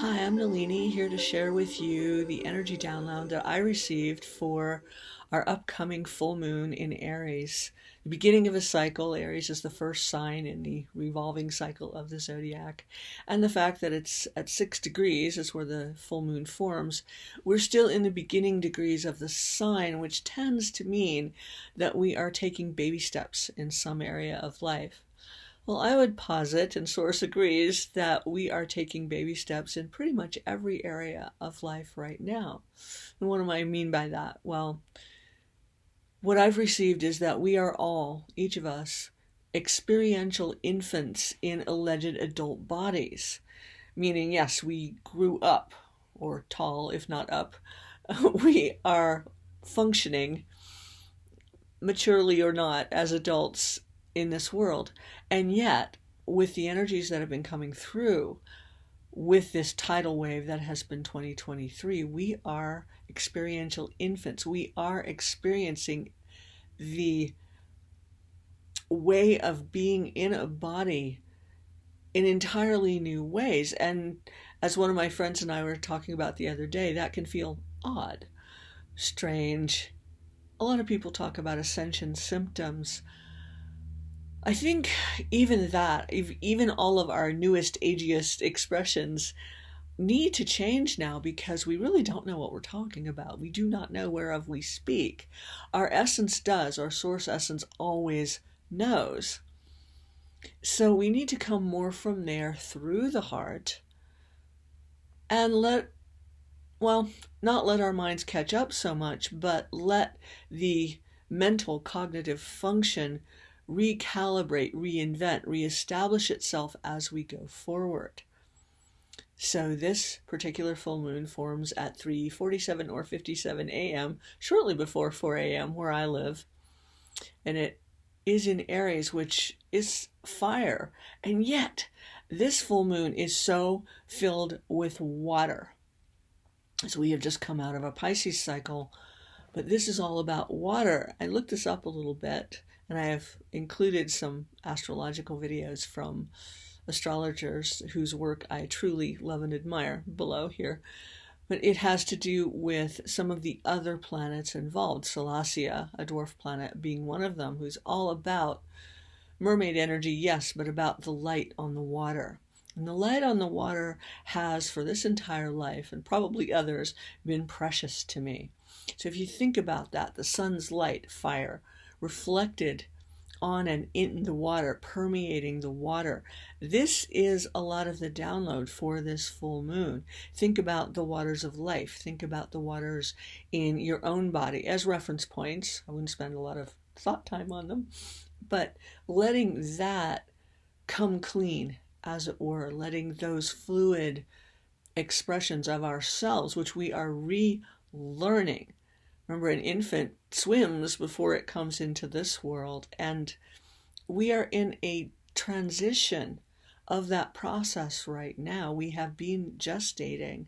Hi, I'm Nalini, here to share with you the energy download that I received for our upcoming full moon in Aries. The beginning of a cycle. Aries is the first sign in the revolving cycle of the zodiac. And the fact that it's at 6 degrees is where the full moon forms. We're still in the beginning degrees of the sign, which tends to mean that we are taking baby steps in some area of life. Well, I would posit, and Source agrees, that we are taking baby steps in pretty much every area of life right now. And what do I mean by that? Well, what I've received is that we are all, each of us, experiential infants in alleged adult bodies. Meaning, yes, we grew up, or tall if not up. We are functioning, maturely or not, as adults in this world. And yet, with the energies that have been coming through, with this tidal wave that has been 2023, we are experiential infants. We are experiencing the way of being in a body in entirely new ways. And as one of my friends and I were talking about the other day, that can feel odd, strange. A lot of people talk about ascension symptoms. I think even that, even all of our newest, ageist expressions need to change now because we really don't know what we're talking about. We do not know whereof we speak. Our essence does, our source essence always knows. So we need to come more from there through the heart and not let our minds catch up so much, but let the mental cognitive function recalibrate, reinvent, reestablish itself as we go forward. So this particular full moon forms at 3:47 or 57 a.m., shortly before 4 a.m. where I live. And it is in Aries, which is fire. And yet, this full moon is so filled with water. So we have just come out of a Pisces cycle, but this is all about water. I looked this up a little bit, and I have included some astrological videos from astrologers whose work I truly love and admire below here. But it has to do with some of the other planets involved, Salacia, a dwarf planet, being one of them, who's all about mermaid energy, yes, but about the light on the water. And the light on the water has, for this entire life, and probably others, been precious to me. So if you think about that, the sun's light, fire, reflected on and in the water, permeating the water. This is a lot of the download for this full moon. Think about the waters of life. Think about the waters in your own body as reference points. I wouldn't spend a lot of thought time on them, but letting that come clean, as it were, letting those fluid expressions of ourselves, which we are relearning. Remember, an infant swims before it comes into this world, and we are in a transition of that process right now. We have been gestating,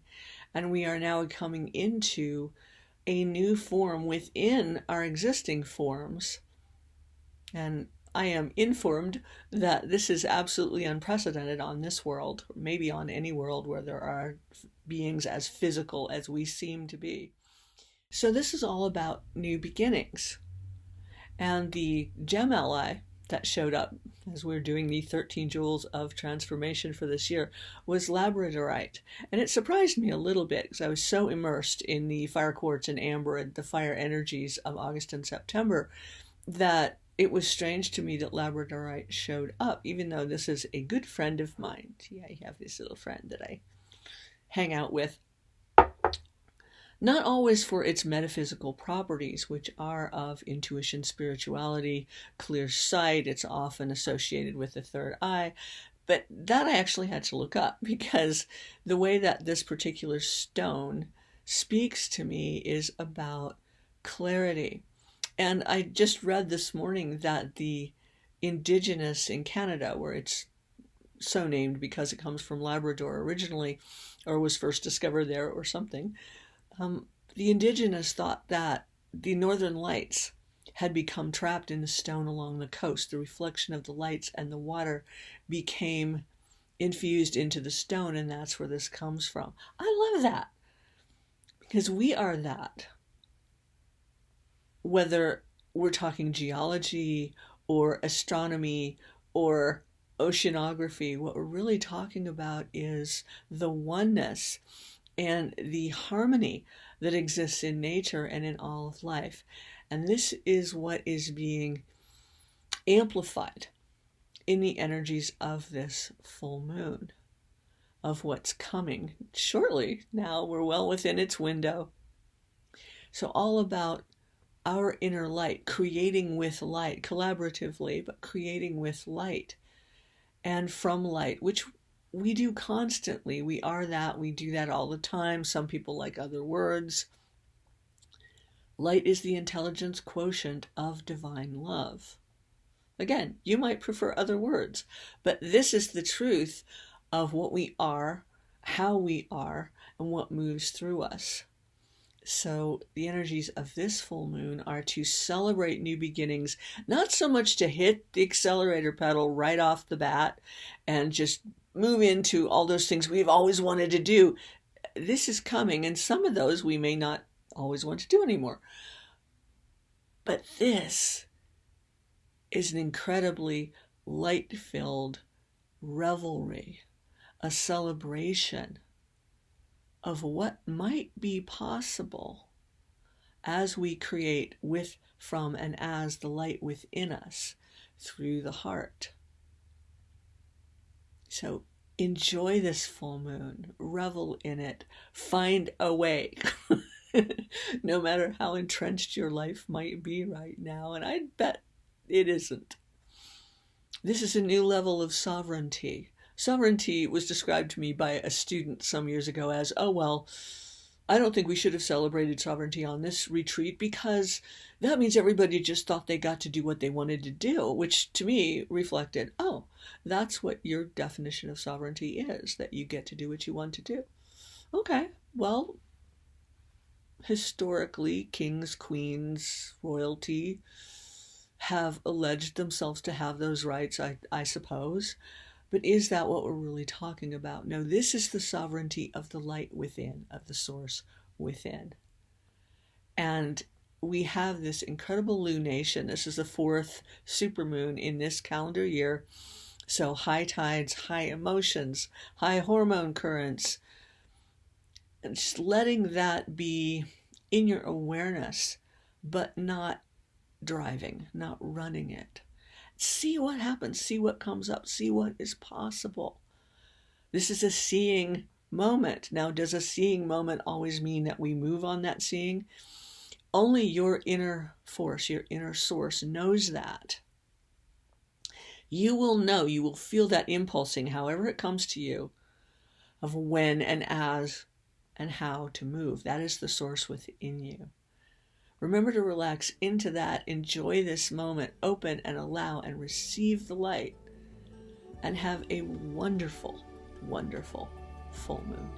and we are now coming into a new form within our existing forms. And I am informed that this is absolutely unprecedented on this world, or maybe on any world where there are beings as physical as we seem to be. So this is all about new beginnings. And the gem ally that showed up as we're doing the 13 jewels of transformation for this year was Labradorite. And it surprised me a little bit because I was so immersed in the fire quartz and amber and the fire energies of August and September that it was strange to me that Labradorite showed up, even though this is a good friend of mine. Yeah, I have this little friend that I hang out with. Not always for its metaphysical properties, which are of intuition, spirituality, clear sight. It's often associated with the third eye. But that I actually had to look up because the way that this particular stone speaks to me is about clarity. And I just read this morning that the indigenous in Canada, where it's so named because it comes from Labrador originally, or was first discovered there or something, the indigenous thought that the northern lights had become trapped in the stone along the coast. The reflection of the lights and the water became infused into the stone, and that's where this comes from. I love that, because we are that. Whether we're talking geology or astronomy or oceanography, what we're really talking about is the oneness and the harmony that exists in nature and in all of life. And this is what is being amplified in the energies of this full moon, of what's coming shortly. Now we're well within its window. So all about our inner light, creating with light, collaboratively, but creating with light and from light, which we do constantly. We are that, we do that all the time. Some people like other words. Light is the intelligence quotient of divine love. Again, you might prefer other words, but this is the truth of what we are, how we are, and what moves through us. So the energies of this full moon are to celebrate new beginnings, not so much to hit the accelerator pedal right off the bat and just move into all those things we've always wanted to do. This is coming, and some of those we may not always want to do anymore. But this is an incredibly light-filled revelry, a celebration of what might be possible as we create with, from, and as the light within us through the heart. So enjoy this full moon, revel in it, find a way, no matter how entrenched your life might be right now, and I bet it isn't. This is a new level of sovereignty. Sovereignty was described to me by a student some years ago as, oh, well, I don't think we should have celebrated sovereignty on this retreat because that means everybody just thought they got to do what they wanted to do, which to me reflected, oh, that's what your definition of sovereignty is, that you get to do what you want to do. Okay, well, historically, kings, queens, royalty have alleged themselves to have those rights, I suppose. But is that what we're really talking about? No, this is the sovereignty of the light within, of the source within. And we have this incredible lunation. This is the 4th supermoon in this calendar year. So high tides, high emotions, high hormone currents. And just letting that be in your awareness, but not driving, not running it. See what happens, see what comes up, see what is possible. This is a seeing moment. Now, does a seeing moment always mean that we move on that seeing? Only your inner force, your inner source knows that. You will know, you will feel that impulsing, however it comes to you, of when and as and how to move. That is the source within you. Remember to relax into that, enjoy this moment, open and allow and receive the light, and have a wonderful, wonderful full moon.